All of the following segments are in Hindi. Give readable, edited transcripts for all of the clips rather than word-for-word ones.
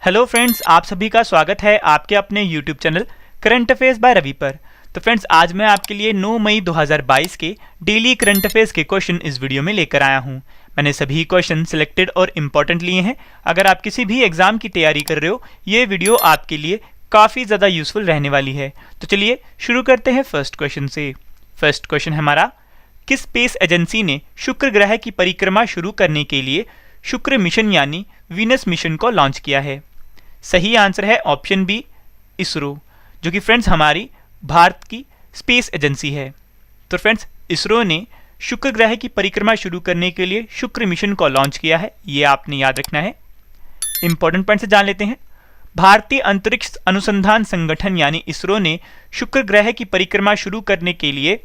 हेलो फ्रेंड्स, आप सभी का स्वागत है आपके अपने YouTube channel current affairs by Ravi पर। तो फ्रेंड्स, आज मैं आपके लिए 9 मई 2022 के डेली करंट अफेयर्स के क्वेश्चन इस वीडियो में लेकर आया हूं। मैंने सभी क्वेश्चन सिलेक्टेड और इम्पोर्टेंट लिए हैं। अगर आप किसी भी एग्जाम की तैयारी कर रहे हो, ये वीडियो आपके लिए काफ़ी ज़्यादा यूजफुल रहने वाली है। तो चलिए शुरू करते हैं फर्स्ट क्वेश्चन से। फर्स्ट क्वेश्चन है हमारा, किस स्पेस एजेंसी ने शुक्र ग्रह की परिक्रमा शुरू करने के लिए शुक्र मिशन यानी वीनस मिशन को लॉन्च किया है? सही आंसर है ऑप्शन बी, इसरो, जो कि फ्रेंड्स हमारी भारत की स्पेस एजेंसी है। तो फ्रेंड्स, इसरो ने शुक्र ग्रह की परिक्रमा शुरू करने के लिए शुक्र मिशन को लॉन्च किया है, ये आपने याद रखना है। इंपॉर्टेंट पॉइंट से जान लेते हैं। भारतीय अंतरिक्ष अनुसंधान संगठन यानी इसरो ने शुक्र ग्रह की परिक्रमा शुरू करने के लिए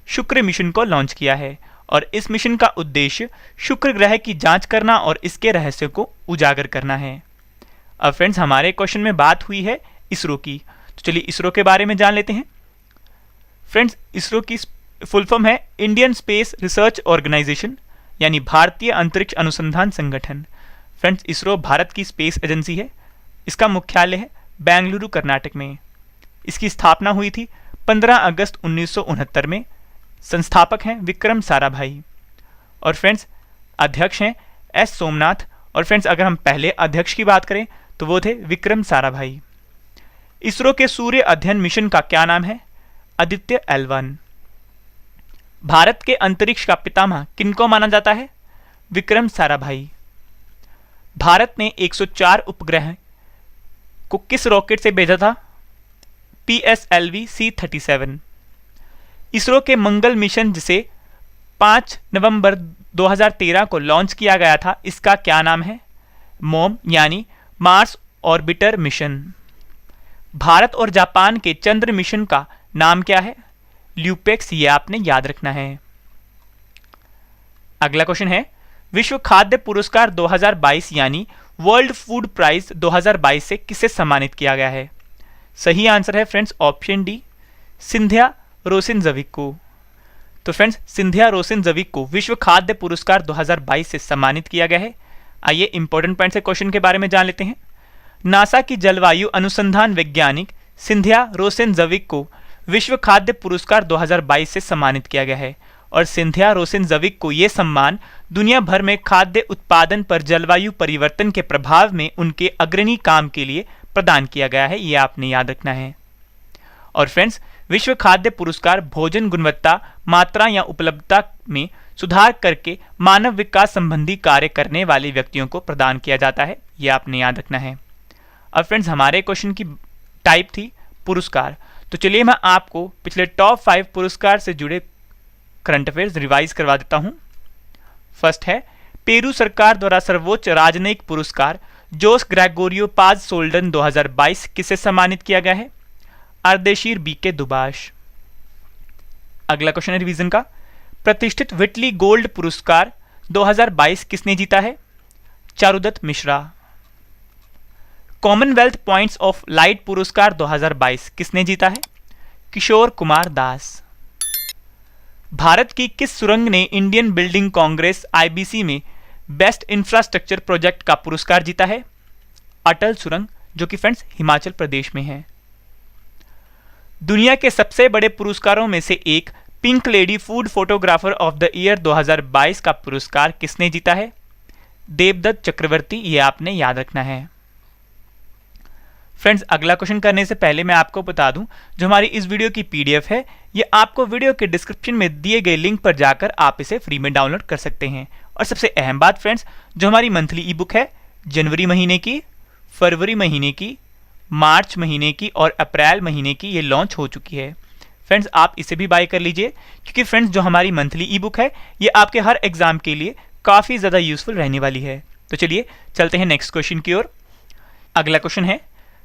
शुक्र मिशन को लॉन्च किया है और इस मिशन का उद्देश्य शुक्र ग्रह की जांच करना और इसके रहस्य को उजागर करना है। अब फ्रेंड्स, हमारे क्वेश्चन में बात हुई है इसरो की, तो चलिए इसरो के बारे में जान लेते हैं। फ्रेंड्स, इसरो की फुल फॉर्म है इंडियन स्पेस रिसर्च ऑर्गेनाइजेशन यानी भारतीय अंतरिक्ष अनुसंधान संगठन। फ्रेंड्स, इसरो भारत की स्पेस एजेंसी है। इसका मुख्यालय है बेंगलुरु, कर्नाटक में। इसकी स्थापना हुई थी 15 अगस्त 1969 में। संस्थापक हैं विक्रम साराभाई और फ्रेंड्स अध्यक्ष हैं एस सोमनाथ। और फ्रेंड्स, अगर हम पहले अध्यक्ष की बात करें तो वो थे विक्रम साराभाई। इसरो के सूर्य अध्ययन मिशन का क्या नाम है? आदित्य L1। भारत के अंतरिक्ष का पितामह किनको माना जाता है? विक्रम साराभाई। भारत ने 104 उपग्रह को किस रॉकेट से भेजा था? PSLV C-37। इसरो के मंगल मिशन जिसे 5 नवंबर 2013 को लॉन्च किया गया था, इसका क्या नाम है? मोम यानी मार्स ऑर्बिटर मिशन। भारत और जापान के चंद्र मिशन का नाम क्या है? ल्यूपेक्स, ये आपने याद रखना है। अगला क्वेश्चन है, विश्व खाद्य पुरस्कार 2022 यानी वर्ल्ड फूड प्राइज 2022 से किसे सम्मानित किया गया है? सही आंसर है फ्रेंड्स ऑप्शन डी, सिंधिया रोसिनजविक को। तो फ्रेंड्स, सिंधिया रोसिनजविक को विश्व खाद्य पुरस्कार 2022 से सम्मानित किया गया है। आइए इंपॉर्टेंट पॉइंट से क्वेश्चन के बारे में जान लेते हैं। नासा की जलवायु अनुसंधान वैज्ञानिक सिंधिया रोसिनजविक को विश्व खाद्य पुरस्कार 2022 से सम्मानित किया गया है और सिंधिया रोसिनजविक को यह सम्मान दुनिया भर में खाद्य उत्पादन पर जलवायु परिवर्तन के प्रभाव में उनके अग्रणी काम के लिए प्रदान किया गया है, यह आपने याद रखना है। और फ्रेंड्स, विश्व खाद्य पुरस्कार भोजन गुणवत्ता, मात्रा या उपलब्धता में सुधार करके मानव विकास संबंधी कार्य करने वाले व्यक्तियों को प्रदान किया जाता है, यह आपने याद रखना है। अब फ्रेंड्स, हमारे क्वेश्चन की टाइप थी पुरस्कार। तो चलिए मैं आपको पिछले टॉप 5 पुरस्कार से जुड़े करंट अफेयर्स रिवाइज करवा देता हूं। फर्स्ट है, पेरू सरकार द्वारा सर्वोच्च राजनयिक पुरस्कार जोस ग्रेगोरियो पाज सोल्डन 2022 किसे सम्मानित किया गया है? अर्देशीर BK दुबाश। अगला क्वेश्चन है रिवीजन का, प्रतिष्ठित विटली गोल्ड पुरस्कार 2022 किसने जीता है? Charudatta Mishra. Commonwealth points of light पुरस्कार 2022 किसने जीता है? किशोर कुमार दास। भारत की किस सुरंग ने इंडियन बिल्डिंग कांग्रेस IBC में बेस्ट इंफ्रास्ट्रक्चर प्रोजेक्ट का पुरस्कार जीता है? अटल सुरंग, जो कि फ्रेंड्स हिमाचल प्रदेश में है। दुनिया के सबसे बड़े पुरस्कारों में से एक pink lady food photographer of the year 2022 का पुरस्कार किसने जीता है? देवदत्त चक्रवर्ती, ये आपने याद रखना है। फ्रेंड्स, अगला क्वेश्चन करने से पहले मैं आपको बता दूं, जो हमारी इस वीडियो की PDF है, ये आपको वीडियो के डिस्क्रिप्शन में दिए गए लिंक पर जाकर आप इसे फ्री में डाउनलोड कर सकते हैं। और सबसे अहम बात फ्रेंड्स, जो हमारी मंथली ई बुक है जनवरी महीने की, फरवरी महीने की, मार्च महीने की और अप्रैल महीने की, ये लॉन्च हो चुकी है। फ्रेंड्स, आप इसे भी बाय कर लीजिए, क्योंकि फ्रेंड्स जो हमारी मंथली ई बुक है ये आपके हर एग्जाम के लिए काफ़ी ज़्यादा यूजफुल रहने वाली है। तो चलिए चलते हैं नेक्स्ट क्वेश्चन की ओर। अगला क्वेश्चन है,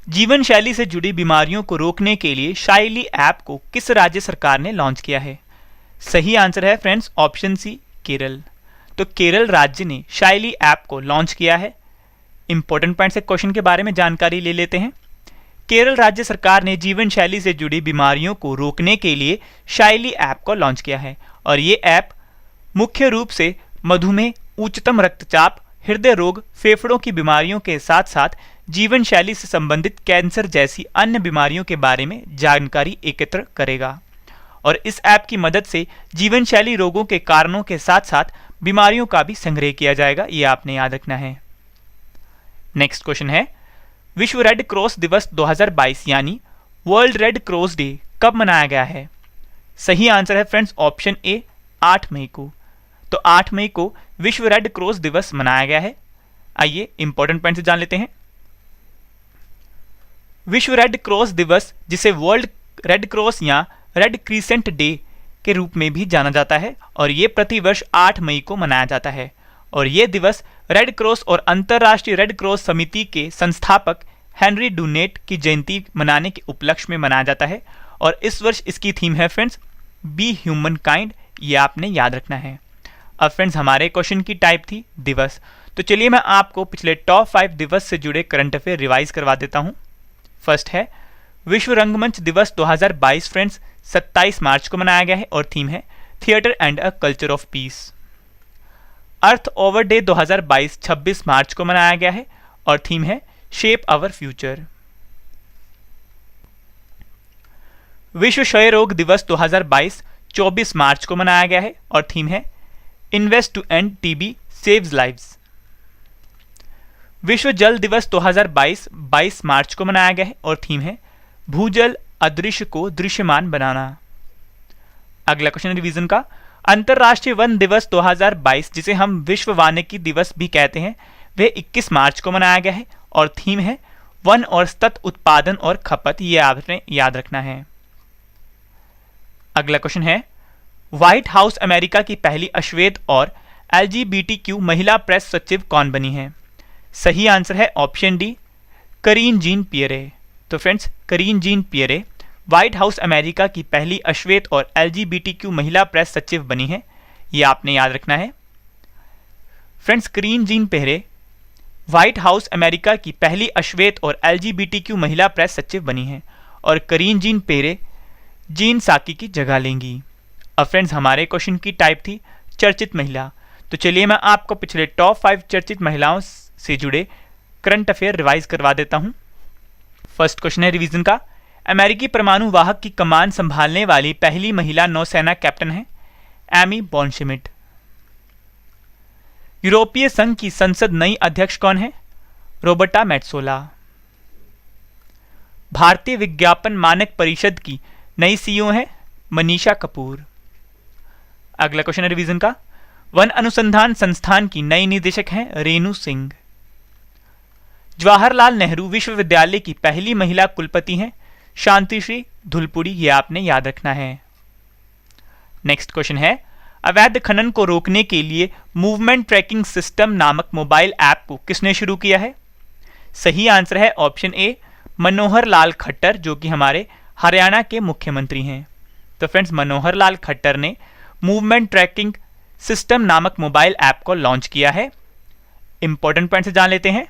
जीवन शैली से जुड़ी बीमारियों को रोकने के लिए शाइली ऐप को किस राज्य सरकार ने लॉन्च किया है? सही आंसर है फ्रेंड्स ऑप्शन सी, केरल। तो केरल राज्य ने शाइली ऐप को लॉन्च किया है। इंपॉर्टेंट पॉइंट से क्वेश्चन के बारे में जानकारी ले लेते हैं। केरल राज्य सरकार ने जीवन शैली से जुड़ी बीमारियों को रोकने के लिए शाइली ऐप को लॉन्च किया है और ये ऐप मुख्य रूप से मधुमेह, उच्चतम रक्तचाप, हृदय रोग, फेफड़ों की बीमारियों के साथ साथ जीवन शैली से संबंधित कैंसर जैसी अन्य बीमारियों के बारे में जानकारी एकत्र करेगा। और इस ऐप की मदद से जीवन शैली रोगों के कारणों के साथ साथ बीमारियों का भी संग्रह किया जाएगा, ये आपने याद रखना है। नेक्स्ट क्वेश्चन है, विश्व रेड क्रॉस दिवस 2022 यानी वर्ल्ड रेड क्रॉस डे कब मनाया गया है? सही आंसर है फ्रेंड्स ऑप्शन ए 8 मई को। तो 8 मई को विश्व रेड क्रॉस दिवस मनाया गया है। आइए इंपॉर्टेंट पॉइंट से जान लेते हैं। विश्व रेड क्रॉस दिवस, जिसे वर्ल्ड रेड क्रॉस या रेड क्रीसेंट डे के रूप में भी जाना जाता है, और ये प्रतिवर्ष 8 मई को मनाया जाता है। और ये दिवस रेड क्रॉस और अंतर्राष्ट्रीय रेड क्रॉस समिति के संस्थापक हेनरी डुनेट की जयंती मनाने के उपलक्ष्य में मनाया जाता है। और इस वर्ष इसकी थीम है फ्रेंड्स बी ह्यूमन काइंड, ये आपने याद रखना है। अब फ्रेंड्स हमारे क्वेश्चन की टाइप थी दिवस, तो चलिए मैं आपको पिछले टॉप 5 दिवस से जुड़े करंट अफेयर रिवाइज करवा देता हूं। फर्स्ट है विश्व रंगमंच दिवस 2022 फ्रेंड्स 27 मार्च को मनाया गया है और थीम है theatre and a culture of peace. Earth over day 2022 26 मार्च को मनाया गया है और थीम है शेप आवर फ्यूचर। विश्व क्षय रोग दिवस 2022 24 मार्च को मनाया गया है और थीम है invest to end TB saves lives. विश्व जल दिवस 2022 22 मार्च को मनाया गया है और थीम है भूजल अदृश्य को दृश्यमान बनाना। अगला क्वेश्चन रिवीजन का, अंतरराष्ट्रीय वन दिवस 2022 जिसे हम विश्व वानिकी दिवस भी कहते हैं, वह 21 मार्च को मनाया गया है और थीम है वन और सतत उत्पादन और खपत, ये आपने याद रखना है। अगला क्वेश्चन है, व्हाइट हाउस अमेरिका की पहली अश्वेत और LGBTQ महिला प्रेस सचिव कौन बनी है? सही आंसर है ऑप्शन डी करीन जीन पियरे। तो फ्रेंड्स करीन Jean Pierre white house America की पहली अश्वेत और LGBTQ महिला प्रेस सचिव बनी है, ये आपने याद रखना है। फ्रेंड्स करीन Jean Pierre white house America की पहली अश्वेत और LGBTQ महिला प्रेस सचिव बनी है और करीन जीन पियरे जीन साकी की जगह लेंगी। अब फ्रेंड्स हमारे क्वेश्चन की टाइप थी चर्चित महिला, तो चलिए मैं आपको पिछले टॉप 5 चर्चित महिलाओं से जुड़े करंट अफेयर रिवाइज करवा देता हूं। फर्स्ट क्वेश्चन है रिवीजन का, अमेरिकी परमाणु वाहक की कमान संभालने वाली पहली महिला नौसेना कैप्टन है एमी बॉनशमिट। यूरोपीय संघ की संसद नई अध्यक्ष कौन है? Roberta Metsola. भारतीय विज्ञापन मानक परिषद की नई CEO है मनीषा कपूर। अगला क्वेश्चन है रिवीजन का, वन अनुसंधान संस्थान की नई निदेशक हैं रेणु सिंह। जवाहरलाल नेहरू विश्वविद्यालय की पहली महिला कुलपति हैं शांतिश्री धुलपुरी, ये आपने याद रखना है। नेक्स्ट क्वेश्चन है, अवैध खनन को रोकने के लिए मूवमेंट ट्रैकिंग सिस्टम नामक मोबाइल ऐप को किसने शुरू किया है? सही आंसर है ऑप्शन ए मनोहर लाल खट्टर, जो कि हमारे हरियाणा के मुख्यमंत्री हैं। तो फ्रेंड्स मनोहर लाल खट्टर ने मूवमेंट ट्रैकिंग सिस्टम नामक मोबाइल ऐप को लॉन्च किया है। इंपॉर्टेंट पॉइंट से जान लेते हैं।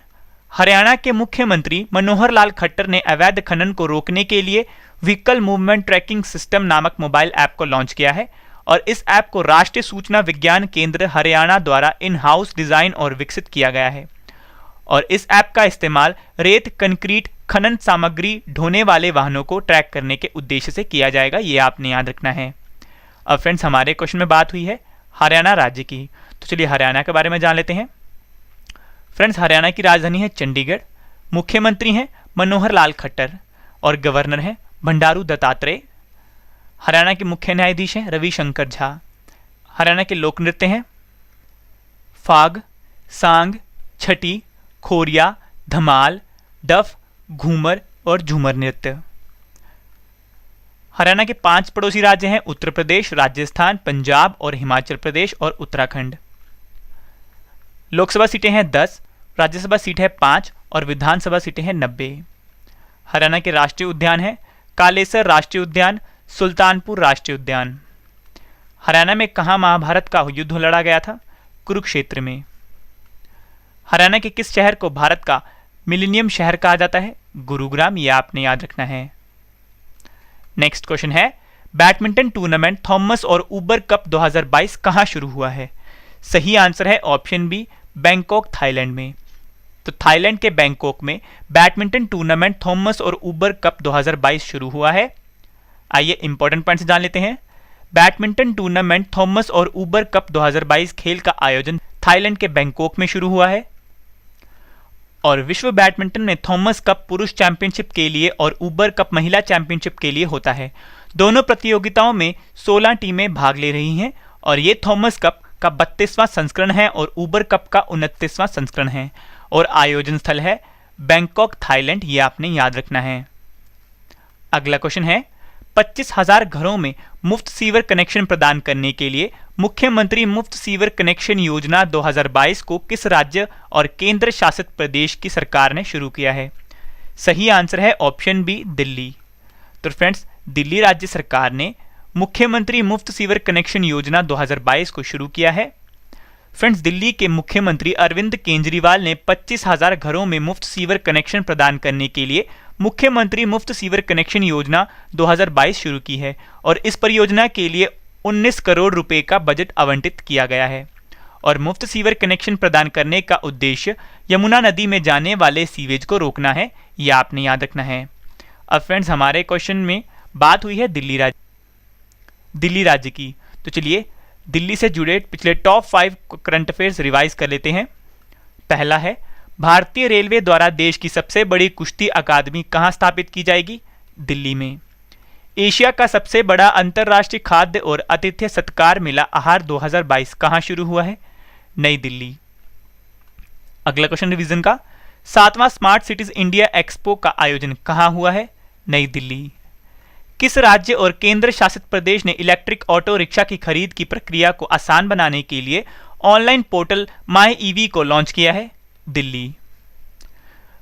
हरियाणा के मुख्यमंत्री मनोहर लाल खट्टर ने अवैध खनन को रोकने के लिए व्हीकल मूवमेंट ट्रैकिंग सिस्टम नामक मोबाइल ऐप को लॉन्च किया है और इस ऐप को राष्ट्रीय सूचना विज्ञान केंद्र हरियाणा द्वारा इन हाउस डिजाइन और विकसित किया गया है। और इस ऐप का इस्तेमाल रेत, कंक्रीट, खनन सामग्री ढोने वाले वाहनों को ट्रैक करने के उद्देश्य से किया जाएगा, ये आपने याद रखना है। अब फ्रेंड्स हमारे क्वेश्चन में बात हुई है हरियाणा राज्य की, तो चलिए हरियाणा के बारे में जान लेते हैं। फ्रेंड्स हरियाणा की राजधानी है चंडीगढ़, मुख्यमंत्री हैं मनोहर लाल खट्टर और गवर्नर हैं बंडारू दत्तात्रेय। हरियाणा के मुख्य न्यायाधीश हैं रविशंकर झा। हरियाणा के लोक नृत्य हैं फाग, सांग, छठी, खोरिया, धमाल, डफ, घूमर और झूमर नृत्य। हरियाणा के 5 पड़ोसी राज्य हैं उत्तर प्रदेश, राजस्थान, पंजाब और हिमाचल प्रदेश और उत्तराखंड। लोकसभा सीटें हैं 10, राज्यसभा सीट है 5 और विधानसभा सीटें हैं 90। हरियाणा के राष्ट्रीय उद्यान हैं कालेसर राष्ट्रीय उद्यान, सुल्तानपुर राष्ट्रीय उद्यान। हरियाणा में कहाँ महाभारत का युद्ध लड़ा गया था? कुरुक्षेत्र में। हरियाणा के किस शहर को भारत का मिलेनियम शहर कहा जाता है? गुरुग्राम, यह आपने याद रखना है। नेक्स्ट क्वेश्चन है, बैडमिंटन टूर्नामेंट थॉमस और ऊबर कप 2022 कहां शुरू हुआ है? सही आंसर है ऑप्शन बी बैंकॉक थाईलैंड में। तो थाईलैंड के बैंकॉक में बैडमिंटन टूर्नामेंट थॉमस और उबर कप 2022 शुरू हुआ है। आइए इंपॉर्टेंट पॉइंट्स जान लेते हैं। बैडमिंटन टूर्नामेंट थॉमस और उबर कप 2022 खेल का आयोजन थाईलैंड के बैंकॉक में शुरू हुआ है। और विश्व बैडमिंटन में थॉमस कप पुरुष चैंपियनशिप के लिए और उबर कप महिला चैंपियनशिप के लिए होता है। दोनों प्रतियोगिताओं में 16 टीमें भाग ले रही हैं और ये थॉमस कप का 32वां संस्करण है और उबर कप का 29वां संस्करण है और आयोजन स्थल है बैंकॉक, थाईलैंड। ये आपने याद रखना है। अगला क्वेश्चन है 25,000 घरों में मुफ्त सीवर कनेक्शन प्रदान करने के लिए मुख्यमंत्री मुफ्त सीवर कनेक्शन योजना 2022 को किस राज्य और केंद्र शासित प्रदेश की सरकार ने शुरू किया है? सही आंसर है ऑप्शन बी, दिल्ली। तो फ्रेंड्स, दिल्ली राज्य सरकार ने मुख्यमंत्री मुफ्त सीवर कनेक्शन योजना 2022 को शुरू किया है। फ्रेंड्स, दिल्ली के मुख्यमंत्री अरविंद केजरीवाल ने 25,000 घरों में मुफ्त सीवर कनेक्शन प्रदान करने के लिए मुख्यमंत्री मुफ्त सीवर कनेक्शन योजना 2022 शुरू की है और इस परियोजना के लिए 19 करोड़ रुपए का बजट आवंटित किया गया है। और मुफ्त सीवर कनेक्शन प्रदान करने का उद्देश्य यमुना नदी में जाने वाले सीवेज को रोकना है। यह आपने याद रखना है। अब फ्रेंड्स, हमारे क्वेश्चन में बात हुई है दिल्ली राज्य की। तो चलिए दिल्ली से जुड़े पिछले टॉप 5 करंट अफेयर्स रिवाइज कर लेते हैं। पहला है, भारतीय रेलवे द्वारा देश की सबसे बड़ी कुश्ती अकादमी कहां स्थापित की जाएगी? दिल्ली में। एशिया का सबसे बड़ा अंतर्राष्ट्रीय खाद्य और आतिथ्य सत्कार मेला आहार 2022 कहां शुरू हुआ है? नई दिल्ली। अगला क्वेश्चन रिवीजन का, 7वां स्मार्ट सिटीज इंडिया एक्सपो का आयोजन कहां हुआ है? नई दिल्ली। किस राज्य और केंद्र शासित प्रदेश ने इलेक्ट्रिक ऑटो रिक्शा की खरीद की प्रक्रिया को आसान बनाने के लिए ऑनलाइन पोर्टल माई ईवी को लॉन्च किया है? दिल्ली।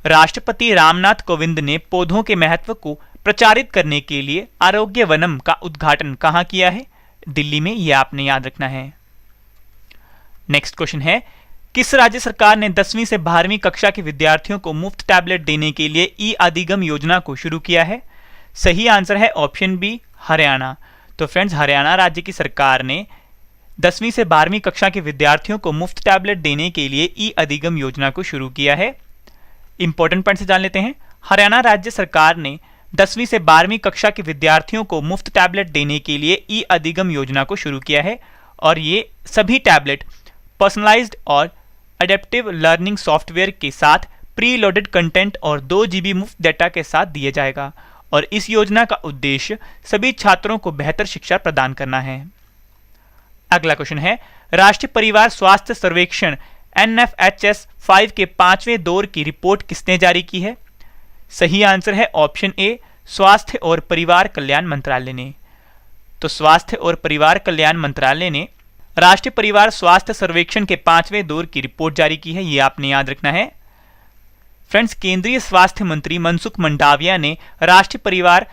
राष्ट्रपति रामनाथ कोविंद ने पौधों के महत्व को प्रचारित करने के लिए आरोग्य वनम का उद्घाटन कहां किया है? दिल्ली में। यह आपने याद रखना है। नेक्स्ट क्वेश्चन है, किस राज्य सरकार ने 10वीं से 12वीं कक्षा के विद्यार्थियों को मुफ्त टैबलेट देने के लिए ई अधिगम योजना को शुरू किया है? सही आंसर है ऑप्शन बी, हरियाणा। तो फ्रेंड्स, हरियाणा राज्य की सरकार ने 10वीं से 12वीं कक्षा के विद्यार्थियों को मुफ्त टैबलेट देने के लिए ई अधिगम योजना को शुरू किया है। इंपॉर्टेंट पॉइंट से जान लेते हैं। हरियाणा राज्य सरकार ने 10वीं से 12वीं कक्षा के विद्यार्थियों को मुफ्त टैबलेट देने के लिए ई अधिगम योजना को शुरू किया है और ये सभी टैबलेट पर्सनलाइज्ड और अडेप्टिव लर्निंग सॉफ्टवेयर के साथ प्री लोडेड कंटेंट और 2 GB मुफ्त डेटा के साथ दिया जाएगा और इस योजना का उद्देश्य सभी छात्रों को बेहतर शिक्षा प्रदान करना है। अगला क्वेश्चन है, राष्ट्रीय परिवार स्वास्थ्य सर्वेक्षण NFHS 5 के 5वें दौर की रिपोर्ट किसने जारी की है? सही आंसर है ऑप्शन ए, स्वास्थ्य और परिवार कल्याण मंत्रालय ने। तो स्वास्थ्य और परिवार कल्याण मंत्रालय ने राष्ट्रीय परिवार स्वास्थ्य सर्वेक्षण के 5वें दौर की रिपोर्ट जारी की है। यह आपने याद रखना है। फ्रेंड्स, केंद्रीय स्वास्थ्य मंत्री मनसुख मंडाविया ने राष्ट्रीय परिवार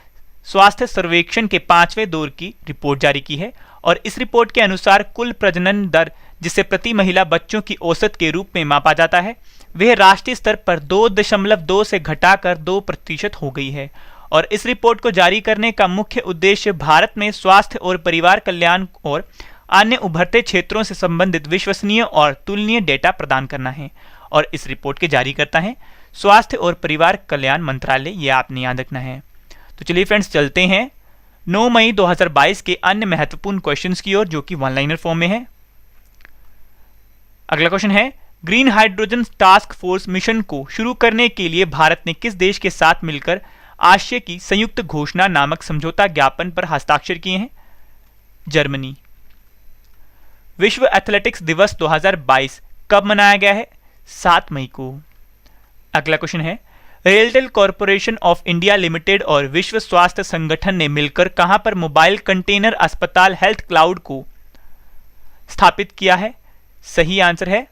स्वास्थ्य सर्वेक्षण के 5वें दौर की रिपोर्ट जारी की है और इस रिपोर्ट के अनुसार कुल प्रजनन दर, जिसे प्रति महिला बच्चों की औसत के रूप में मापा जाता है, वह राष्ट्रीय स्तर पर 2.2 से घटाकर 2% हो गई है और इस रिपोर्ट को जारी करने का मुख्य उद्देश्य भारत में स्वास्थ्य और परिवार कल्याण और अन्य उभरते क्षेत्रों से संबंधित विश्वसनीय और तुलनीय डेटा प्रदान करना है और इस रिपोर्ट के जारी करता है स्वास्थ्य और परिवार कल्याण मंत्रालय। यह आपने याद रखना है। तो चलिए फ्रेंड्स, चलते हैं 9 मई 2022 के अन्य महत्वपूर्ण क्वेश्चंस की ओर, जो कि वन लाइनर फॉर्म में है। अगला क्वेश्चन है, green hydrogen task force mission को शुरू करने के लिए भारत ने किस देश के साथ मिलकर आशय की संयुक्त घोषणा नामक समझौता ज्ञापन पर हस्ताक्षर किए हैं? जर्मनी। विश्व एथलेटिक्स दिवस 2022 कब मनाया गया है? 7 मई को। अगला क्वेश्चन है, RailTel corporation of India limited और विश्व स्वास्थ्य संगठन ने मिलकर कहां पर मोबाइल कंटेनर अस्पताल हेल्थ क्लाउड को स्थापित किया है? सही आंसर है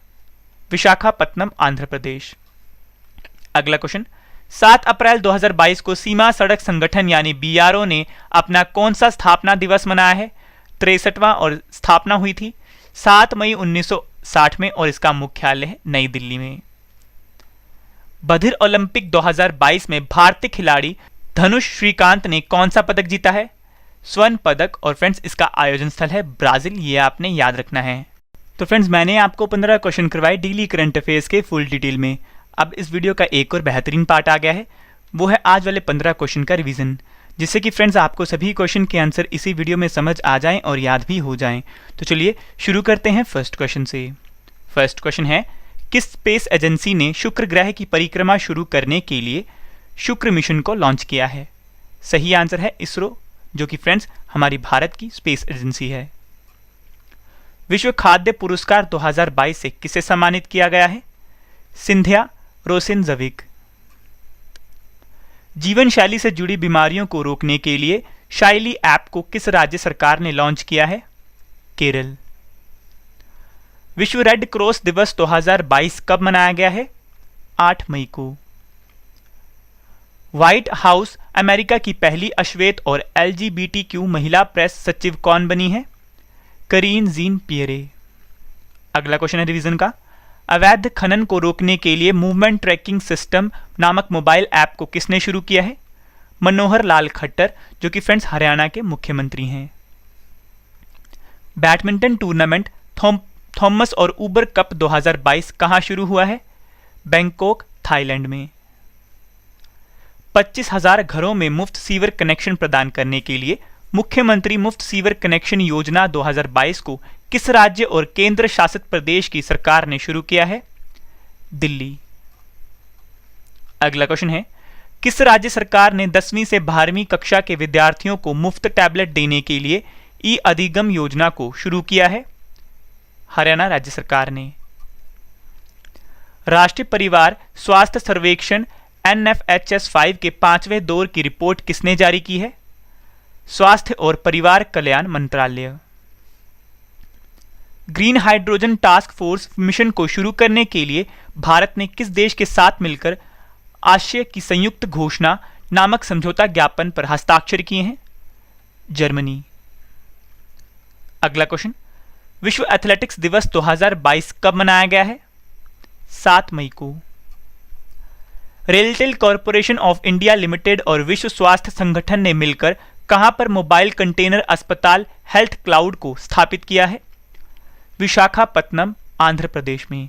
विशाखापत्तनम, आंध्र प्रदेश। अगला क्वेश्चन, 7 अप्रैल 2022 को सीमा सड़क संगठन यानी BRO ने अपना कौन सा स्थापना दिवस मनाया है? 63वां और स्थापना हुई थी 7 मई 1960 में और इसका मुख्यालय है नई दिल्ली में। बधिर ओलंपिक 2022 में भारतीय खिलाड़ी धनुष श्रीकांत ने कौन सा पदक जीता है? स्वर्ण पदक। और फ्रेंड्स, इसका आयोजन स्थल है ब्राजील। ये आपने याद रखना है। तो फ्रेंड्स, मैंने आपको 15 क्वेश्चन करवाए डेली करंट अफेयर्स के फुल डिटेल में। अब इस वीडियो का एक और बेहतरीन पार्ट आ गया है, वो है आज वाले 15 क्वेश्चन का रिवीजन, जिससे कि फ्रेंड्स आपको सभी क्वेश्चन के आंसर इसी वीडियो में समझ आ जाएं और याद भी हो जाएं। तो चलिए शुरू करते हैं फर्स्ट क्वेश्चन से। फर्स्ट क्वेश्चन है, किस स्पेस एजेंसी ने शुक्र ग्रह की परिक्रमा शुरू करने के लिए शुक्र मिशन को लॉन्च किया है? सही आंसर है इसरो, जो कि फ्रेंड्स हमारी भारत की स्पेस एजेंसी है। विश्व खाद्य पुरस्कार 2022 से किसे सम्मानित किया गया है? सिंधिया रोसिनजविक। जीवन शैली से जुड़ी बीमारियों को रोकने के लिए शाइली ऐप को किस राज्य सरकार ने लॉन्च किया है? केरल। विश्व रेड क्रॉस दिवस 2022 कब मनाया गया है? 8 मई को। व्हाइट हाउस अमेरिका की पहली अश्वेत और LGBTQ महिला प्रेस सचिव कौन बनी है? करीन जीन पियरे। अगला क्वेश्चन है रिवीजन का, अवैध खनन को रोकने के लिए मूवमेंट ट्रैकिंग सिस्टम नामक मोबाइल ऐप को किसने शुरू किया है? मनोहर लाल खट्टर, जो कि फ्रेंड्स हरियाणा के मुख्यमंत्री हैं। बैडमिंटन टूर्नामेंट थॉमस और ऊबर कप 2022 कहां शुरू हुआ है? बैंकॉक, थाईलैंड में। 25,000 घरों में मुफ्त सीवर कनेक्शन प्रदान करने के लिए मुख्यमंत्री मुफ्त सीवर कनेक्शन योजना 2022 को किस राज्य और केंद्र शासित प्रदेश की सरकार ने शुरू किया है? दिल्ली। अगला क्वेश्चन है, किस राज्य सरकार ने 10वीं से 12वीं कक्षा के विद्यार्थियों को मुफ्त टैबलेट देने के लिए ई अधिगम योजना को शुरू किया है? हरियाणा राज्य सरकार ने। राष्ट्रीय परिवार स्वास्थ्य सर्वेक्षण NFHS 5 के 5वें दौर की रिपोर्ट किसने जारी की है? स्वास्थ्य और परिवार कल्याण मंत्रालय। Green hydrogen task force mission को शुरू करने के लिए भारत ने किस देश के साथ मिलकर आशय की संयुक्त घोषणा नामक समझौता ज्ञापन पर हस्ताक्षर किए हैं? जर्मनी। अगला क्वेश्चन, विश्व एथलेटिक्स दिवस 2022 कब मनाया गया है? 7 मई को। RailTel corporation of India limited और विश्व स्वास्थ्य संगठन ने मिलकर कहां पर मोबाइल कंटेनर अस्पताल हेल्थ क्लाउड को स्थापित किया है? विशाखापत्तनम, आंध्र प्रदेश में।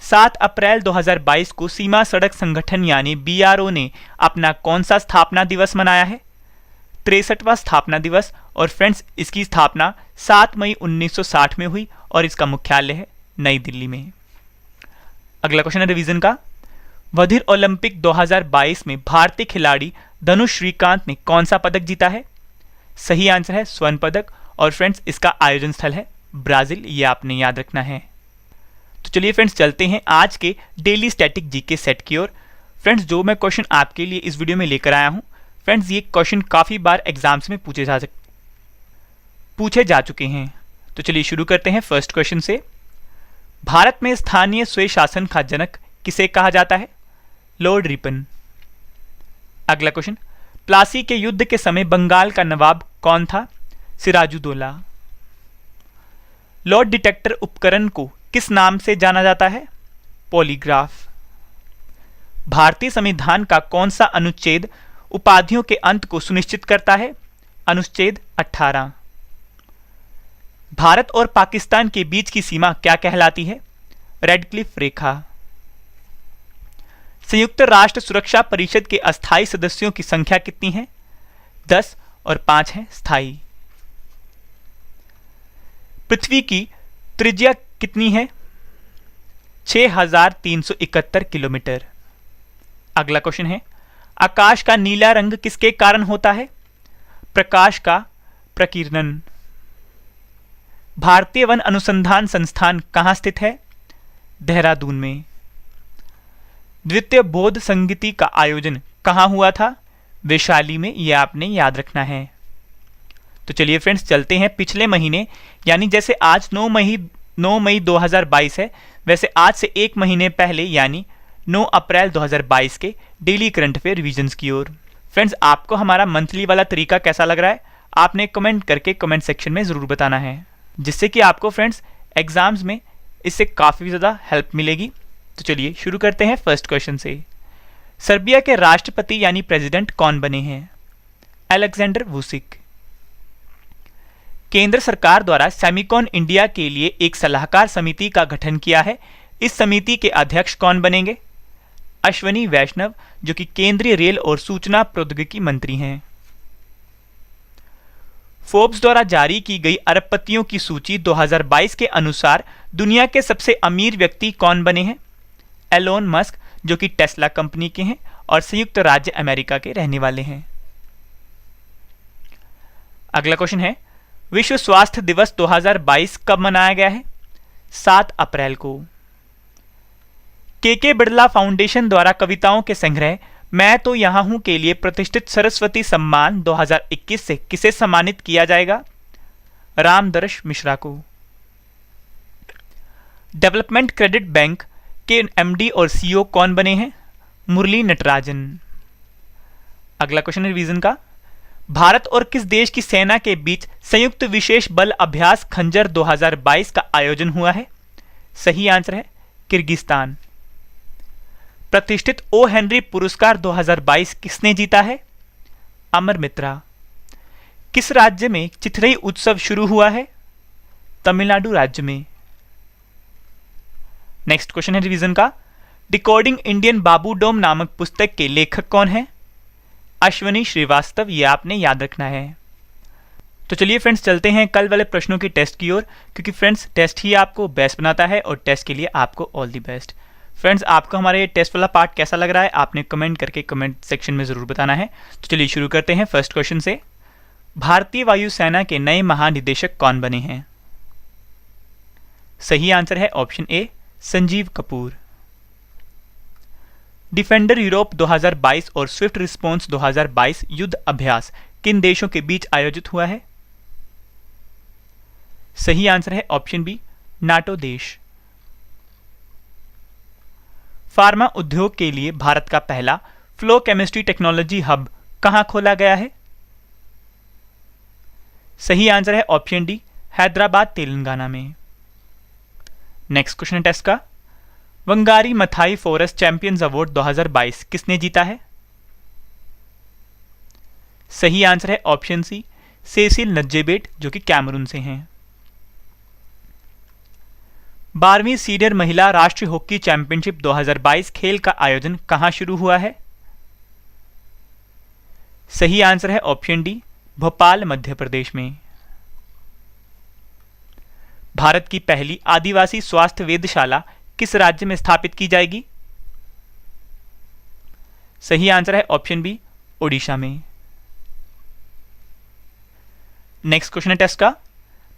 7 अप्रैल 2022 को सीमा सड़क संगठन यानी BRO ने अपना कौन सा स्थापना दिवस मनाया है? 63वां स्थापना दिवस, और फ्रेंड्स इसकी स्थापना 7 मई 1960 में हुई और इसका मुख्यालय है नई दिल्ली में। अगला क्वेश्चन है रिवीजन का, बधिर ओलंपिक 2022 में भारतीय खिलाड़ी धनुष श्रीकांत ने कौन सा पदक जीता है? सही आंसर है स्वर्ण पदक, और फ्रेंड्स इसका आयोजन स्थल है ब्राजील, ये आपने याद रखना है। तो चलिए फ्रेंड्स चलते हैं आज के डेली स्टैटिक जीके सेट की ओर। फ्रेंड्स जो मैं क्वेश्चन आपके लिए इस वीडियो में लेकर आया हूं, फ्रेंड्स ये क्वेश्चन काफी बार एग्जाम्स में पूछे जा चुके हैं। तो चलिए शुरू करते हैं फर्स्ट क्वेश्चन से। भारत में स्थानीय स्वय शासन का जनक किसे कहा जाता है? Lord Ripon. अगला क्वेश्चन, प्लासी के युद्ध के समय बंगाल का नवाब कौन था? सिराजुद्दौला। लॉर्ड डिटेक्टर उपकरण को किस नाम से जाना जाता है? पॉलीग्राफ। भारतीय संविधान का कौन सा अनुच्छेद उपाधियों के अंत को सुनिश्चित करता है? अनुच्छेद 18। भारत और पाकिस्तान के बीच की सीमा क्या कहलाती है? रेडक्लिफ रेखा। संयुक्त राष्ट्र सुरक्षा परिषद के अस्थायी सदस्यों की संख्या कितनी है? 10 और 5 है स्थायी। पृथ्वी की त्रिज्या कितनी है? 6371 किलोमीटर। अगला क्वेश्चन है, आकाश का नीला रंग किसके कारण होता है? प्रकाश का प्रकीर्णन। भारतीय वन अनुसंधान संस्थान कहां स्थित है? देहरादून में। द्वितीय बौद्ध संगीति का आयोजन कहां हुआ था? वैशाली में, यह आपने याद रखना है। तो चलिए फ्रेंड्स चलते हैं पिछले महीने, यानी जैसे आज 9 मई 2022 है, वैसे आज से 1 महीने पहले यानी 9 अप्रैल 2022 के डेली करंट अफेयर रिवीजन्स की ओर। फ्रेंड्स आपको हमारा मंथली वाला तरीका कैसा लग रहा है? आपने कमेंट करके कमेंट सेक्शन में जरूर बताना है, जिससे कि आपको फ्रेंड्स एग्जाम्स में इससे काफी ज्यादा हेल्प मिलेगी। तो चलिए शुरू करते हैं फर्स्ट क्वेश्चन से। सर्बिया के राष्ट्रपति यानी प्रेसिडेंट कौन बने हैं? Alexander Vucic. केंद्र सरकार द्वारा सेमिकॉन इंडिया के लिए एक सलाहकार समिति का गठन किया है, इस समिति के अध्यक्ष कौन बनेंगे? अश्वनी वैष्णव, जो कि केंद्रीय रेल और सूचना प्रौद्योगिकी मंत्री हैं। फोर्ब्स द्वारा जारी की गई अरबपतियों की सूची 2022 के अनुसार दुनिया के सबसे अमीर व्यक्ति कौन बने हैं? एलोन मस्क, जो कि टेस्ला कंपनी के हैं और संयुक्त राज्य अमेरिका के रहने वाले हैं। अगला क्वेश्चन है, विश्व स्वास्थ्य दिवस 2022 कब मनाया गया है? 7 अप्रैल को। के बिड़ला फाउंडेशन द्वारा कविताओं के संग्रह मैं तो यहां हूं के लिए प्रतिष्ठित सरस्वती सम्मान 2021 से किसे सम्मानित किया जाएगा? रामदर्श मिश्रा को। डेवलपमेंट क्रेडिट बैंक के एमडी और सीईओ कौन बने हैं? मुरली नटराजन। अगला क्वेश्चन है रिवीजन का, भारत और किस देश की सेना के बीच संयुक्त विशेष बल अभ्यास खंजर 2022 का आयोजन हुआ है? सही आंसर है किर्गिस्तान। प्रतिष्ठित ओ हेनरी पुरस्कार 2022 किसने जीता है? अमर मित्रा। किस राज्य में चिथरई उत्सव शुरू हुआ है? तमिलनाडु राज्य में। नेक्स्ट क्वेश्चन है रिवीजन का, डिकोडिंग इंडियन बाबू डोम नामक पुस्तक के लेखक कौन है? अश्वनी श्रीवास्तव। ये आपने याद रखना है। तो चलिए फ्रेंड्स, चलते हैं कल वाले प्रश्नों की टेस्ट की ओर, क्योंकि फ्रेंड्स टेस्ट ही आपको बेस्ट बनाता है और टेस्ट के लिए आपको ऑल दी बेस्ट। फ्रेंड्स, आपको हमारे टेस्ट वाला पार्ट कैसा लग रहा है आपने कमेंट करके कमेंट सेक्शन में ज़रूर बताना है। तो चलिए शुरू करते हैं फर्स्ट क्वेश्चन से। भारतीय वायुसेना के नए महानिदेशक कौन बने हैं? सही आंसर है option A, Sanjeev Kapoor. Defender Europe 2022 और स्विफ्ट रिस्पॉन्स 2022 युद्ध अभ्यास किन देशों के बीच आयोजित हुआ है? सही आंसर है ऑप्शन बी, नाटो देश। फार्मा उद्योग के लिए भारत का पहला फ्लो केमिस्ट्री टेक्नोलॉजी हब कहां खोला गया है? सही आंसर है ऑप्शन डी, हैदराबाद तेलंगाना में। नेक्स्ट क्वेश्चन टेस्ट का, Wangari Maathai forest champions award 2022 किसने जीता है? सही आंसर है ऑप्शन सी, सेसिल नज्जेबेट, जो कि कैमरून से हैं। 12वीं सीनियर महिला राष्ट्रीय हॉकी चैंपियनशिप 2022 खेल का आयोजन कहां शुरू हुआ है? सही आंसर है ऑप्शन डी, भोपाल मध्य प्रदेश में। भारत की पहली आदिवासी स्वास्थ्य वेधशाला किस राज्य में स्थापित की जाएगी? सही आंसर है ऑप्शन बी, ओडिशा में। नेक्स्ट क्वेश्चन है टेस्ट का,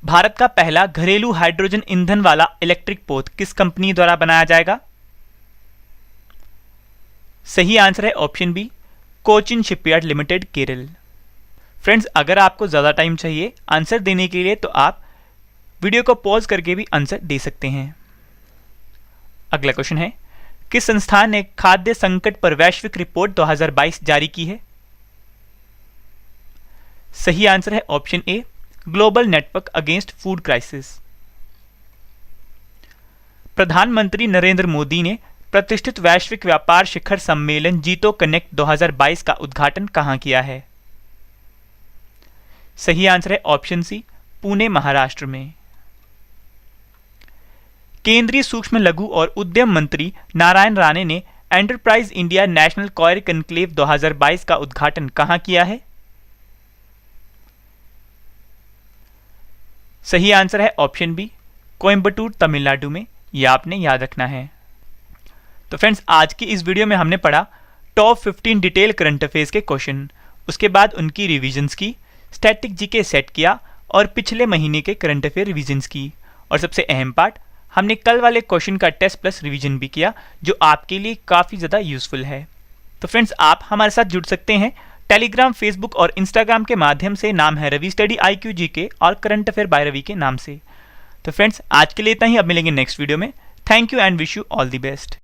भारत का पहला घरेलू हाइड्रोजन ईंधन वाला इलेक्ट्रिक पोत किस कंपनी द्वारा बनाया जाएगा? सही आंसर है option B, Cochin shipyard limited, Kerala. Friends, अगर आपको ज्यादा टाइम चाहिए आंसर देने के लिए तो आप वीडियो को पॉज करके भी आंसर दे सकते हैं। अगला क्वेश्चन है, किस संस्थान ने खाद्य संकट पर वैश्विक रिपोर्ट 2022 जारी की है? सही आंसर है option A, global network against food crisis. प्रधानमंत्री नरेंद्र मोदी ने प्रतिष्ठित वैश्विक व्यापार शिखर सम्मेलन जीतो कनेक्ट 2022 का उद्घाटन कहां किया है? सही आंसर है ऑप्शन सी, पुणे महाराष्ट्र में। केंद्रीय सूक्ष्म लघु और उद्यम मंत्री नारायण राणे ने enterprise India national coir conclave 2022 का उद्घाटन कहां किया है? सही आंसर है ऑप्शन बी, कोयंबटूर तमिलनाडु में। यह आपने याद रखना है। तो फ्रेंड्स, आज की इस वीडियो में हमने पढ़ा टॉप 15 डिटेल करंट अफेयर्स के क्वेश्चन, उसके बाद उनकी रिविजन्स की, स्टैटिक जीके सेट किया और पिछले महीने के करंट अफेयर रिविजन्स की, और सबसे अहम पार्ट हमने कल वाले क्वेश्चन का टेस्ट प्लस रिवीजन भी किया, जो आपके लिए काफ़ी ज़्यादा यूजफुल है। तो फ्रेंड्स, आप हमारे साथ जुड़ सकते हैं टेलीग्राम, फेसबुक और इंस्टाग्राम के माध्यम से। नाम है रवि स्टडी IQ GK और करंट अफेयर बाय रवि के नाम से। तो फ्रेंड्स, आज के लिए इतना ही। अब मिलेंगे नेक्स्ट वीडियो में। Thank you and wish you all the best.